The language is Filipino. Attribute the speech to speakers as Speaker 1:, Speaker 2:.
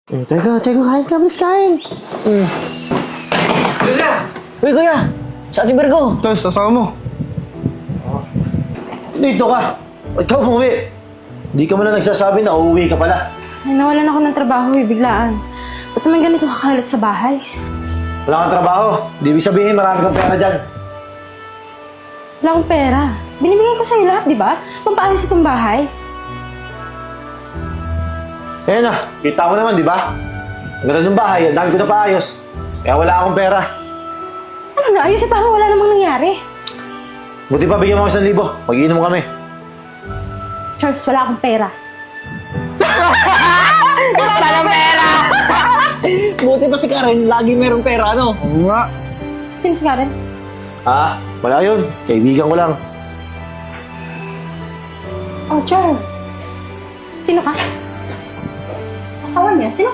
Speaker 1: Teka, kain ka, bilis kain.
Speaker 2: Kuya! Uy, kuya! Sa Ate Virgo!
Speaker 3: Tapos, kasama mo.
Speaker 1: Dito ka. Ikaw umuwi. Di ka man na nagsasabi na uuwi ka pala.
Speaker 4: Ay, nawalan ako ng trabaho, biglaan. Ba't naman ganito kakalat sa bahay?
Speaker 1: Wala kang trabaho. Di ibig sabihin marami kang pera dyan.
Speaker 4: Wala akong pera. Binibigay ko sa'yo lahat, di ba? Pampaayos itong bahay.
Speaker 1: Ayan na, kita mo naman, di ba? Ang ganda ng bahay, ang dami ko na paayos. Kaya wala akong pera.
Speaker 4: Ano na? Ayos pa wala namang nangyari.
Speaker 1: Buti pa bigyan mo ako 1,000. Mag-iinom kami.
Speaker 4: Charles, wala akong pera.
Speaker 2: Wala pera! Buti pa si Karen, lagi merong pera, ano?
Speaker 3: Oo nga.
Speaker 4: Sino si Karen?
Speaker 1: Wala yun. Kaibigan ko lang.
Speaker 4: Oh, Charles. Sino ka?
Speaker 5: Asawa niya? Sino